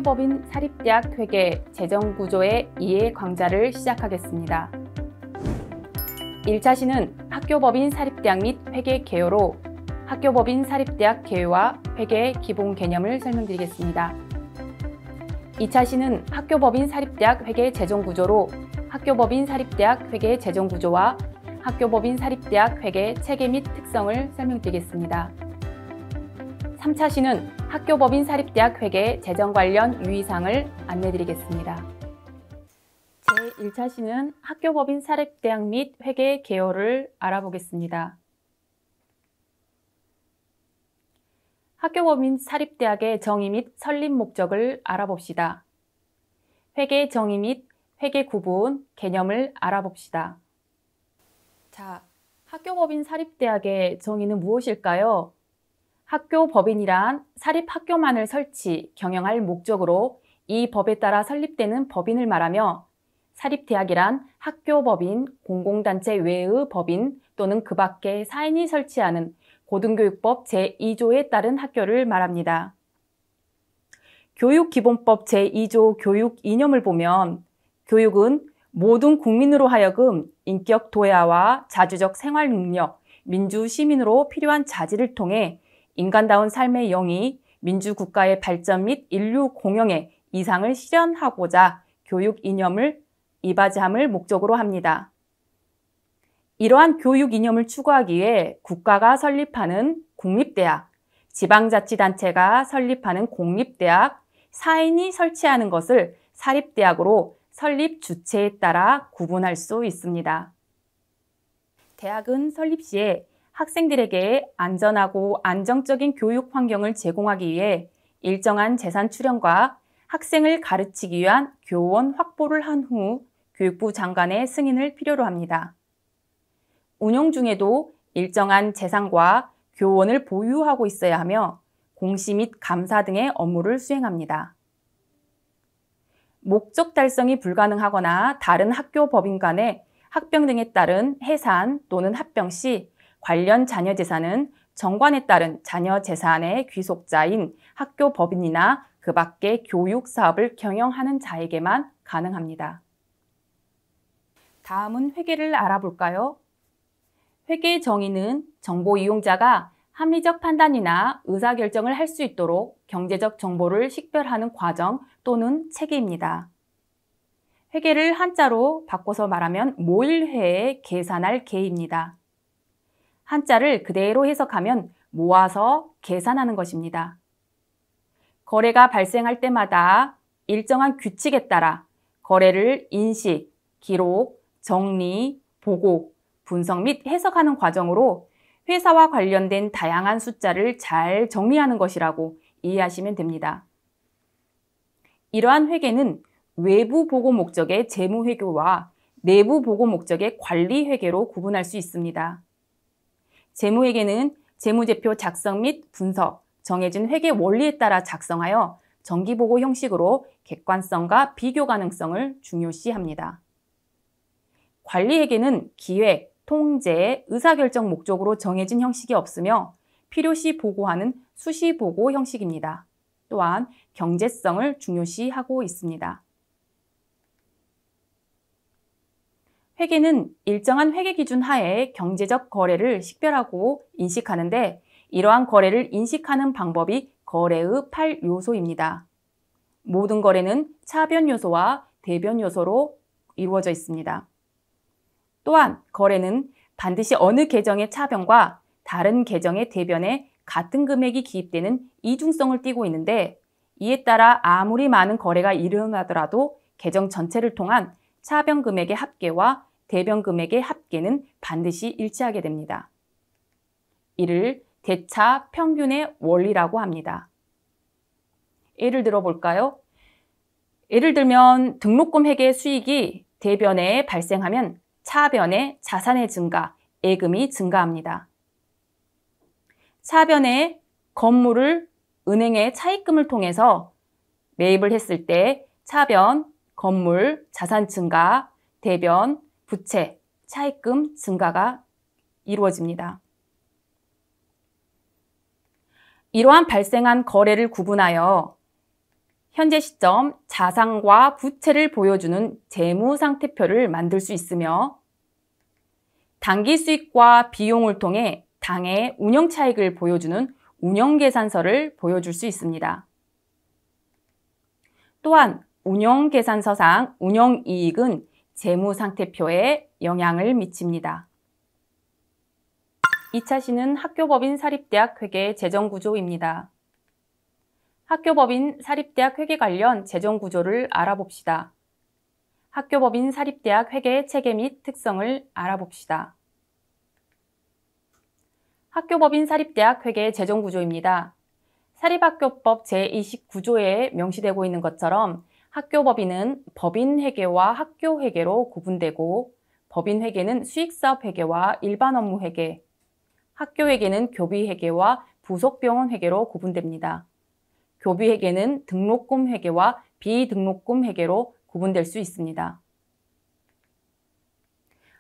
학교법인 사립대학 회계 재정구조의 이해 강좌를 시작하겠습니다. 1차 시는 학교법인 사립대학 및 회계 개요로 학교법인 사립대학 개요와 회계 기본 개념을 설명드리겠습니다. 2차 시는 학교법인 사립대학 회계 재정구조로 학교법인 사립대학 회계 재정구조와 학교법인 사립대학 회계 체계 및 특성을 설명드리겠습니다. 3차 시는 학교법인 사립대학 회계 재정 관련 유의사항을 안내드리겠습니다. 제1차 시는 학교법인 사립대학 및 회계 개요를 알아보겠습니다. 학교법인 사립대학의 정의 및 설립 목적을 알아봅시다. 회계 정의 및 회계 구분, 개념을 알아봅시다. 자, 학교법인 사립대학의 정의는 무엇일까요? 학교법인이란 사립학교만을 설치, 경영할 목적으로 이 법에 따라 설립되는 법인을 말하며 사립대학이란 학교법인, 공공단체 외의 법인 또는 그 밖에 사인이 설치하는 고등교육법 제2조에 따른 학교를 말합니다. 교육기본법 제2조 교육 이념을 보면 교육은 모든 국민으로 하여금 인격 도야와 자주적 생활 능력, 민주 시민으로 필요한 자질을 통해 인간다운 삶의 영위, 민주국가의 발전 및 인류 공영의 이상을 실현하고자 교육 이념을 이바지함을 목적으로 합니다. 이러한 교육 이념을 추구하기 위해 국가가 설립하는 국립대학, 지방자치단체가 설립하는 공립대학, 사인이 설치하는 것을 사립대학으로 설립 주체에 따라 구분할 수 있습니다. 대학은 설립 시에 학생들에게 안전하고 안정적인 교육 환경을 제공하기 위해 일정한 재산 출연과 학생을 가르치기 위한 교원 확보를 한 후 교육부 장관의 승인을 필요로 합니다. 운영 중에도 일정한 재산과 교원을 보유하고 있어야 하며 공시 및 감사 등의 업무를 수행합니다. 목적 달성이 불가능하거나 다른 학교 법인 간의 합병 등에 따른 해산 또는 합병 시 관련 자녀 재산은 정관에 따른 자녀 재산의 귀속자인 학교 법인이나 그 밖의 교육 사업을 경영하는 자에게만 가능합니다. 다음은 회계를 알아볼까요? 회계 정의는 정보 이용자가 합리적 판단이나 의사결정을 할 수 있도록 경제적 정보를 식별하는 과정 또는 체계입니다. 회계를 한자로 바꿔서 말하면 모일회에 계산할 계입니다. 한자를 그대로 해석하면 모아서 계산하는 것입니다. 거래가 발생할 때마다 일정한 규칙에 따라 거래를 인식, 기록, 정리, 보고, 분석 및 해석하는 과정으로 회사와 관련된 다양한 숫자를 잘 정리하는 것이라고 이해하시면 됩니다. 이러한 회계는 외부 보고 목적의 재무회계와 내부 보고 목적의 관리회계로 구분할 수 있습니다. 재무회계는 재무제표 작성 및 분석, 정해진 회계 원리에 따라 작성하여 정기보고 형식으로 객관성과 비교 가능성을 중요시합니다. 관리회계는 기획, 통제, 의사결정 목적으로 정해진 형식이 없으며 필요시 보고하는 수시보고 형식입니다. 또한 경제성을 중요시하고 있습니다. 회계는 일정한 회계 기준 하에 경제적 거래를 식별하고 인식하는데 이러한 거래를 인식하는 방법이 거래의 8요소입니다. 모든 거래는 차변 요소와 대변 요소로 이루어져 있습니다. 또한 거래는 반드시 어느 계정의 차변과 다른 계정의 대변에 같은 금액이 기입되는 이중성을 띠고 있는데 이에 따라 아무리 많은 거래가 일어나더라도 계정 전체를 통한 차변 금액의 합계와 대변 금액의 합계는 반드시 일치하게 됩니다. 이를 대차 평균의 원리라고 합니다. 예를 들어 볼까요? 예를 들면 등록금 회계 수익이 대변에 발생하면 차변에 자산의 증가, 예금이 증가합니다. 차변에 건물을 은행의 차입금을 통해서 매입을 했을 때 차변, 건물, 자산 증가, 대변, 부채, 차입금 증가가 이루어집니다. 이러한 발생한 거래를 구분하여 현재 시점 자산과 부채를 보여주는 재무상태표를 만들 수 있으며 당기 수익과 비용을 통해 당의 운영 차익을 보여주는 운영계산서를 보여줄 수 있습니다. 또한 운영계산서상 운영이익은 재무상태표에 영향을 미칩니다. 2차 시는 학교법인 사립대학 회계 재정구조입니다. 학교법인 사립대학 회계 관련 재정구조를 알아봅시다. 학교법인 사립대학 회계의 체계 및 특성을 알아봅시다. 학교법인 사립대학 회계 재정구조입니다. 사립학교법 제29조에 명시되고 있는 것처럼 학교법인은 법인회계와 학교회계로 구분되고 법인회계는 수익사업회계와 일반 업무회계, 학교회계는 교비회계와 부속병원회계로 구분됩니다. 교비회계는 등록금회계와 비등록금회계로 구분될 수 있습니다.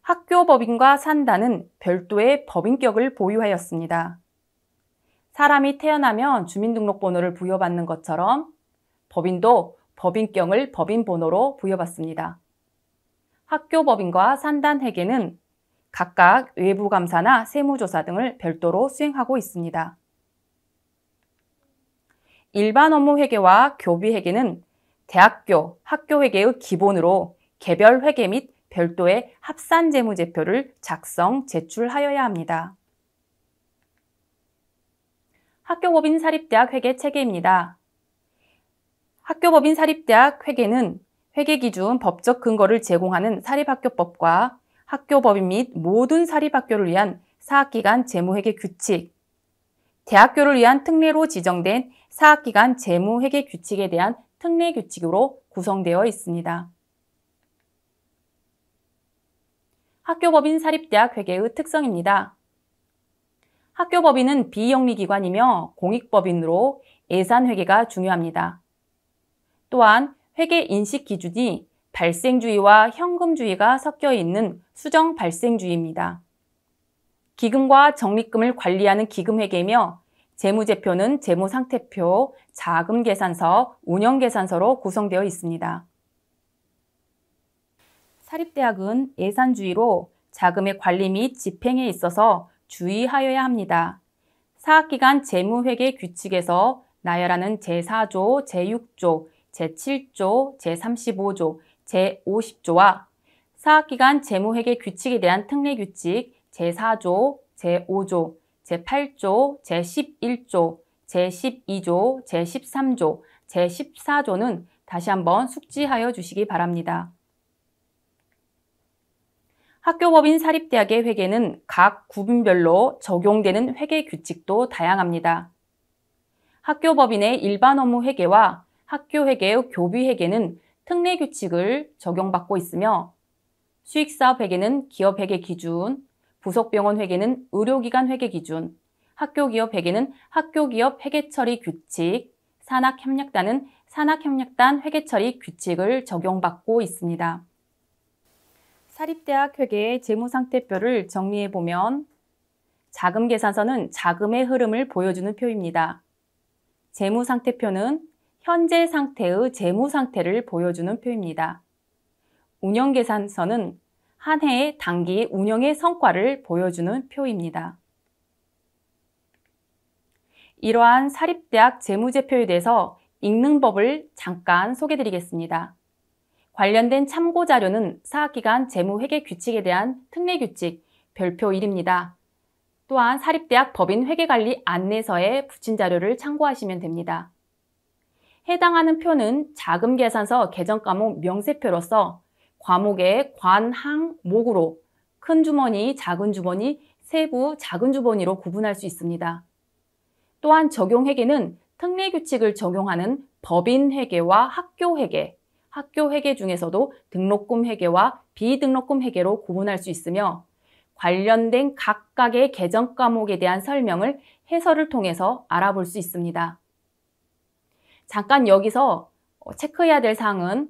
학교법인과 산단은 별도의 법인격을 보유하였습니다. 사람이 태어나면 주민등록번호를 부여받는 것처럼 법인도 법인격을 법인번호로 부여받습니다. 학교법인과 산단회계는 각각 외부감사나 세무조사 등을 별도로 수행하고 있습니다. 일반 업무회계와 교비회계는 대학교, 학교회계의 기본으로 개별 회계 및 별도의 합산재무제표를 작성, 제출하여야 합니다. 학교법인 사립대학 회계 체계입니다. 학교법인 사립대학 회계는 회계기준 법적 근거를 제공하는 사립학교법과 학교법인 및 모든 사립학교를 위한 사학기간 재무회계 규칙, 대학교를 위한 특례로 지정된 사학기간 재무회계 규칙에 대한 특례 규칙으로 구성되어 있습니다. 학교법인 사립대학 회계의 특성입니다. 학교법인은 비영리기관이며 공익법인으로 예산회계가 중요합니다. 또한 회계 인식 기준이 발생주의와 현금주의가 섞여 있는 수정 발생주의입니다. 기금과 적립금을 관리하는 기금회계이며 재무제표는 재무상태표, 자금계산서, 운영계산서로 구성되어 있습니다. 사립대학은 예산주의로 자금의 관리 및 집행에 있어서 주의하여야 합니다. 사학기간 재무회계 규칙에서 나열하는 제4조, 제6조, 제7조, 제35조, 제50조와 사학기간 재무회계 규칙에 대한 특례규칙 제4조, 제5조, 제8조, 제11조, 제12조, 제13조, 제14조는 다시 한번 숙지하여 주시기 바랍니다. 학교법인 사립대학의 회계는 각 구분별로 적용되는 회계 규칙도 다양합니다. 학교법인의 일반 업무 회계와 학교회계의 교비회계는 특례규칙을 적용받고 있으며 수익사업 회계는 기업회계 기준, 부속병원 회계는 의료기관 회계 기준, 학교기업 회계는 학교기업 회계처리 규칙, 산학협력단은 산학협력단 회계처리 규칙을 적용받고 있습니다. 사립대학 회계의 재무상태표를 정리해보면 자금계산서는 자금의 흐름을 보여주는 표입니다. 재무상태표는 현재 상태의 재무상태를 보여주는 표입니다. 운영계산서는 한 해의 단기 운영의 성과를 보여주는 표입니다. 이러한 사립대학 재무제표에 대해서 읽는 법을 잠깐 소개해드리겠습니다. 관련된 참고자료는 사학기간 재무회계 규칙에 대한 특례규칙 별표 1입니다. 또한 사립대학 법인 회계관리 안내서에 붙인 자료를 참고하시면 됩니다. 해당하는 표는 자금계산서 개정과목 명세표로서 과목의 관, 항, 목으로 큰 주머니, 작은 주머니, 세부, 작은 주머니로 구분할 수 있습니다. 또한 적용회계는 특례규칙을 적용하는 법인회계와 학교회계, 학교회계 중에서도 등록금 회계와 비등록금 회계로 구분할 수 있으며 관련된 각각의 개정 과목에 대한 설명을 해설을 통해서 알아볼 수 있습니다. 잠깐 여기서 체크해야 될 사항은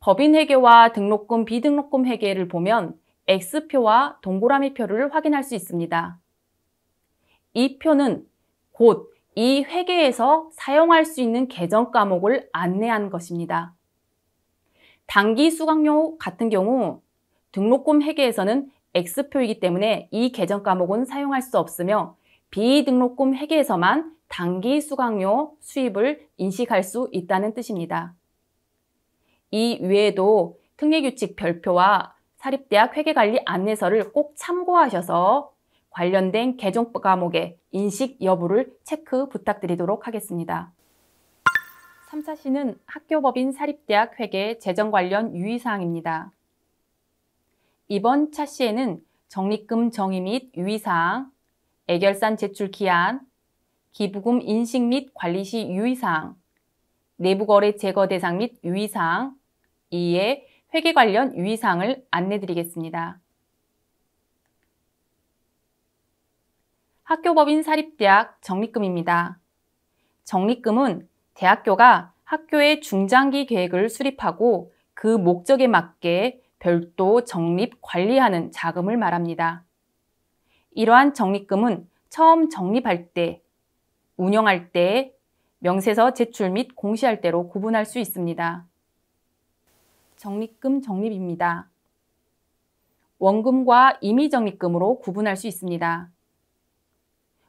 법인회계와 등록금, 비등록금 회계를 보면 X표와 동그라미 표를 확인할 수 있습니다. 이 표는 곧 이 회계에서 사용할 수 있는 개정 과목을 안내한 것입니다. 단기 수강료 같은 경우 등록금 회계에서는 X표이기 때문에 이 개정 과목은 사용할 수 없으며 비등록금 회계에서만 단기 수강료 수입을 인식할 수 있다는 뜻입니다. 이 외에도 특례규칙 별표와 사립대학 회계관리 안내서를 꼭 참고하셔서 관련된 개정 과목의 인식 여부를 체크 부탁드리도록 하겠습니다. 3차시는 학교법인 사립대학 회계 재정 관련 유의사항입니다. 이번 차시에는 적립금 정의 및 유의사항, 애결산 제출 기한, 기부금 인식 및 관리 시 유의사항, 내부거래 제거 대상 및 유의사항, 이에 회계 관련 유의사항을 안내드리겠습니다. 학교법인 사립대학 적립금입니다. 적립금은 대학교가 학교의 중장기 계획을 수립하고 그 목적에 맞게 별도 적립 관리하는 자금을 말합니다. 이러한 적립금은 처음 적립할 때, 운영할 때, 명세서 제출 및 공시할 때로 구분할 수 있습니다. 적립금 적립입니다. 원금과 임의적립금으로 구분할 수 있습니다.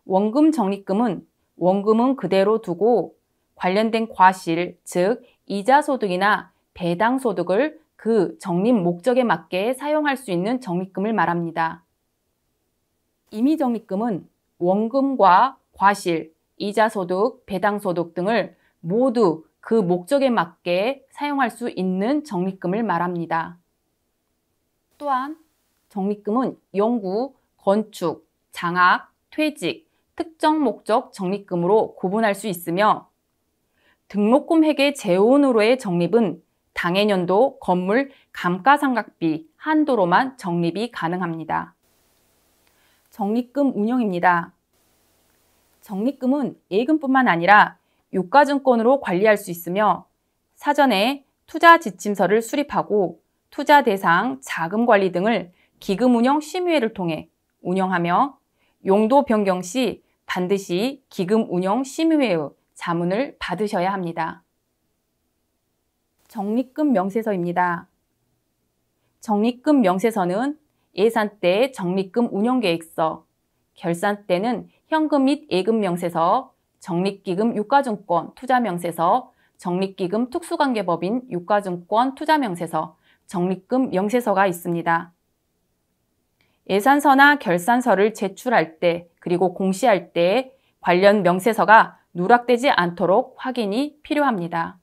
원금 적립금은 원금은 그대로 두고 관련된 과실, 즉 이자소득이나 배당소득을 그 적립 목적에 맞게 사용할 수 있는 적립금을 말합니다. 임의적립금은 원금과 과실, 이자소득, 배당소득 등을 모두 그 목적에 맞게 사용할 수 있는 적립금을 말합니다. 또한 적립금은 연구, 건축, 장학, 퇴직, 특정 목적 적립금으로 구분할 수 있으며 등록금 회계 재원으로의 적립은 당해년도 건물 감가상각비 한도로만 적립이 가능합니다. 적립금 운영입니다. 적립금은 예금뿐만 아니라 유가증권으로 관리할 수 있으며 사전에 투자지침서를 수립하고 투자 대상 자금 관리 등을 기금운영 심의회를 통해 운영하며 용도 변경 시 반드시 기금운영 심의회의 자문을 받으셔야 합니다. 적립금 명세서입니다. 적립금 명세서는 예산 때 적립금 운영계획서, 결산 때는 현금 및 예금 명세서, 적립기금 유가증권 투자명세서, 적립기금 특수관계법인 유가증권 투자명세서, 적립금 명세서가 있습니다. 예산서나 결산서를 제출할 때 그리고 공시할 때 관련 명세서가 누락되지 않도록 확인이 필요합니다.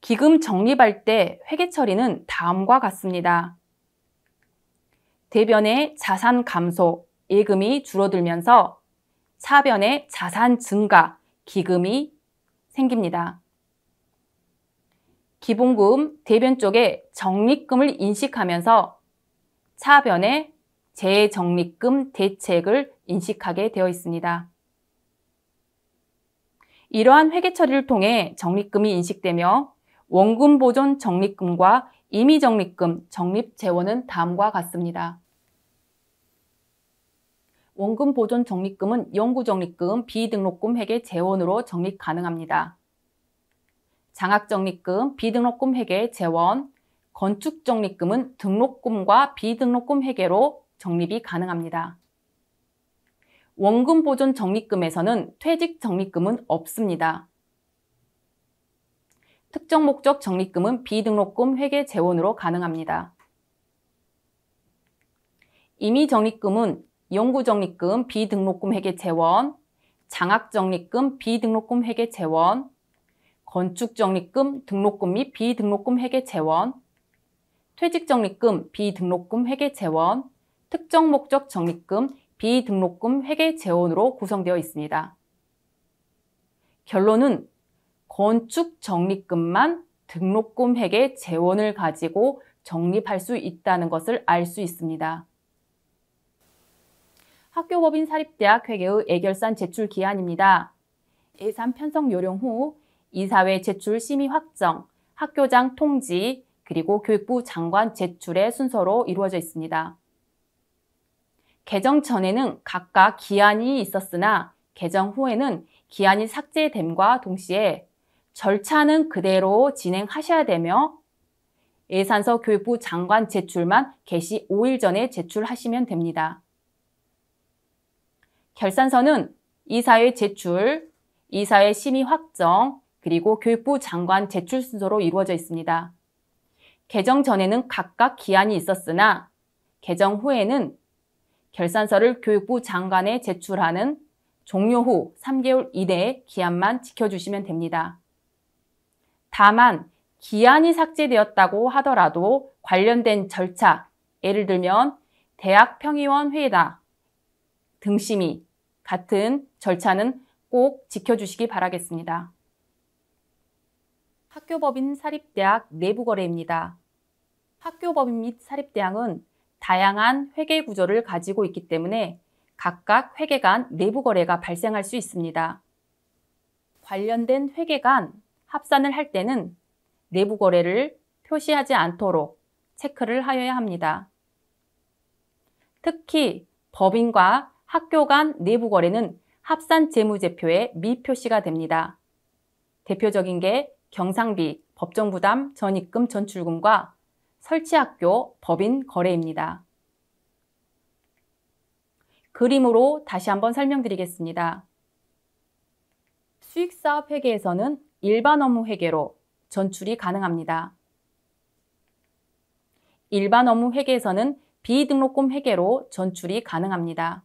기금 적립할 때 회계 처리는 다음과 같습니다. 대변의 자산 감소, 예금이 줄어들면서 차변의 자산 증가, 기금이 생깁니다. 기본금, 대변 쪽에 적립금을 인식하면서 차변에 재적립금 대책을 인식하게 되어 있습니다. 이러한 회계 처리를 통해 적립금이 인식되며 원금 보존 적립금과 임의 적립금, 적립 재원은 다음과 같습니다. 원금 보존 적립금은 영구 적립금, 비등록금 회계 재원으로 적립 가능합니다. 장학 적립금, 비등록금 회계 재원, 건축 적립금은 등록금과 비등록금 회계로 적립이 가능합니다. 원금 보존 적립금에서는 퇴직 적립금은 없습니다. 특정 목적 적립금은 비등록금 회계 재원으로 가능합니다. 임의 적립금은 영구 적립금, 비등록금 회계 재원, 장학 적립금, 비등록금 회계 재원, 건축 적립금, 등록금 및 비등록금 회계 재원, 퇴직 적립금, 비등록금 회계 재원, 특정 목적 적립금, 비등록금 회계 재원으로 구성되어 있습니다. 결론은 건축 적립금만 등록금 회계 재원을 가지고 적립할 수 있다는 것을 알 수 있습니다. 학교법인 사립대학 회계의 애결산 제출 기한입니다. 예산 편성 요령 후 이사회 제출 심의 확정, 학교장 통지, 그리고 교육부 장관 제출의 순서로 이루어져 있습니다. 개정 전에는 각각 기한이 있었으나 개정 후에는 기한이 삭제됨과 동시에 절차는 그대로 진행하셔야 되며 예산서 교육부 장관 제출만 개시 5일 전에 제출하시면 됩니다. 결산서는 이사회 제출, 이사회 심의 확정, 그리고 교육부 장관 제출 순서로 이루어져 있습니다. 개정 전에는 각각 기한이 있었으나 개정 후에는 결산서를 교육부 장관에 제출하는 종료 후 3개월 이내의 기한만 지켜주시면 됩니다. 다만 기한이 삭제되었다고 하더라도 관련된 절차, 예를 들면 대학평의원 회의나 등심의 같은 절차는 꼭 지켜주시기 바라겠습니다. 학교법인 사립대학 내부거래입니다. 학교법인 및 사립대학은 다양한 회계 구조를 가지고 있기 때문에 각각 회계 간 내부 거래가 발생할 수 있습니다. 관련된 회계 간 합산을 할 때는 내부 거래를 표시하지 않도록 체크를 하여야 합니다. 특히 법인과 학교 간 내부 거래는 합산 재무제표에 미표시가 됩니다. 대표적인 게 경상비, 법정부담, 전입금, 전출금과 설치학교, 법인 거래입니다. 그림으로 다시 한번 설명드리겠습니다. 수익사업 회계에서는 일반 업무 회계로 전출이 가능합니다. 일반 업무 회계에서는 비등록금 회계로 전출이 가능합니다.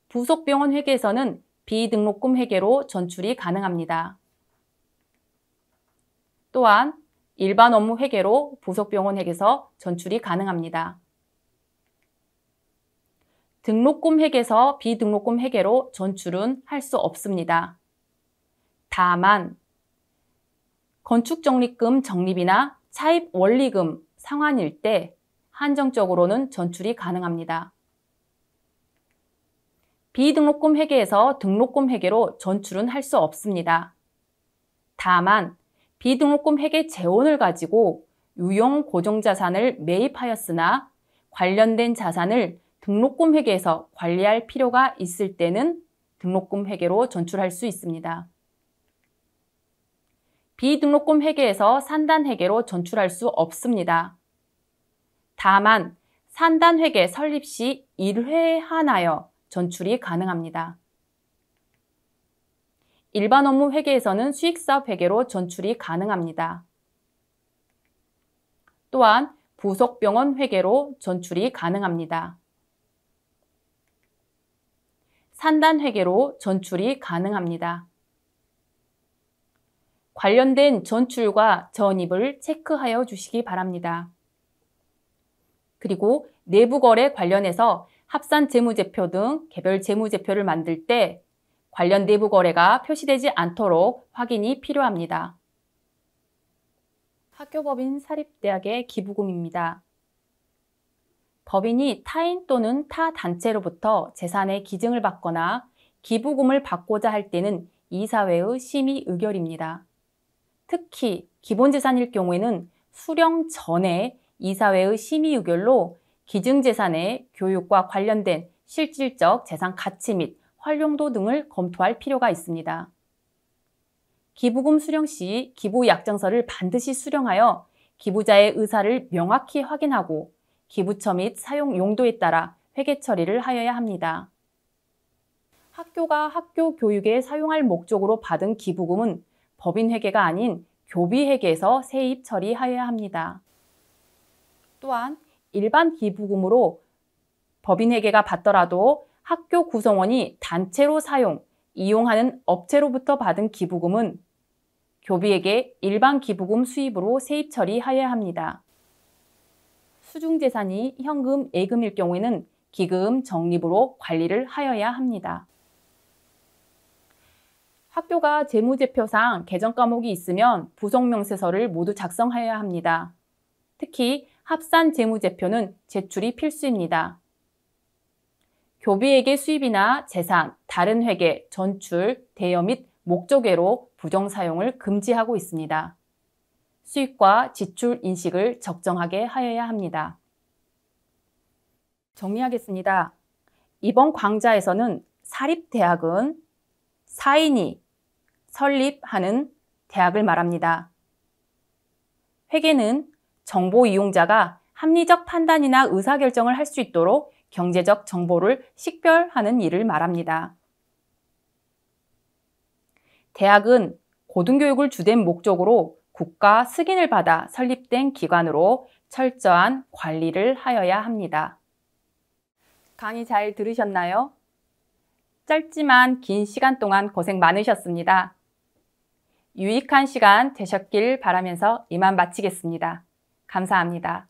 부속병원 회계에서는 비등록금 회계로 전출이 가능합니다. 또한 일반 업무 회계로 부속병원 회계에서 전출이 가능합니다. 등록금 회계에서 비등록금 회계로 전출은 할 수 없습니다. 다만 건축적립금 적립이나 차입원리금 상환일 때 한정적으로는 전출이 가능합니다. 비등록금 회계에서 등록금 회계로 전출은 할 수 없습니다. 다만 비등록금 회계 재원을 가지고 유용 고정자산을 매입하였으나 관련된 자산을 등록금 회계에서 관리할 필요가 있을 때는 등록금 회계로 전출할 수 있습니다. 비등록금 회계에서 산단 회계로 전출할 수 없습니다. 다만 산단 회계 설립 시 1회에 한하여 전출이 가능합니다. 일반 업무 회계에서는 수익사업 회계로 전출이 가능합니다. 또한 부속병원 회계로 전출이 가능합니다. 산단 회계로 전출이 가능합니다. 관련된 전출과 전입을 체크하여 주시기 바랍니다. 그리고 내부거래 관련해서 합산재무제표 등 개별 재무제표를 만들 때 관련 내부거래가 표시되지 않도록 확인이 필요합니다. 학교법인 사립대학의 기부금입니다. 법인이 타인 또는 타 단체로부터 재산의 기증을 받거나 기부금을 받고자 할 때는 이사회의 심의 의결입니다. 특히 기본재산일 경우에는 수령 전에 이사회의 심의 의결로 기증재산의 교육과 관련된 실질적 재산 가치 및 활용도 등을 검토할 필요가 있습니다. 기부금 수령 시 기부 약정서를 반드시 수령하여 기부자의 의사를 명확히 확인하고 기부처 및 사용 용도에 따라 회계 처리를 하여야 합니다. 학교가 학교 교육에 사용할 목적으로 받은 기부금은 법인 회계가 아닌 교비 회계에서 세입 처리하여야 합니다. 또한 일반 기부금으로 법인 회계가 받더라도 학교 구성원이 단체로 이용하는 업체로부터 받은 기부금은 교비회계 일반 기부금 수입으로 세입 처리하여야 합니다. 수중재산이 현금, 예금일 경우에는 기금, 적립으로 관리를 하여야 합니다. 학교가 재무제표상 개정 과목이 있으면 부속명세서를 모두 작성하여야 합니다. 특히 합산 재무제표는 제출이 필수입니다. 교비회계 수입이나 재산, 다른 회계, 전출, 대여 및 목적외로 부정사용을 금지하고 있습니다. 수입과 지출 인식을 적정하게 하여야 합니다. 정리하겠습니다. 이번 강좌에서는 사립대학은 사인이 설립하는 대학을 말합니다. 회계는 정보 이용자가 합리적 판단이나 의사결정을 할 수 있도록 경제적 정보를 식별하는 일을 말합니다. 대학은 고등교육을 주된 목적으로 국가 승인을 받아 설립된 기관으로 철저한 관리를 하여야 합니다. 강의 잘 들으셨나요? 짧지만 긴 시간 동안 고생 많으셨습니다. 유익한 시간 되셨길 바라면서 이만 마치겠습니다. 감사합니다.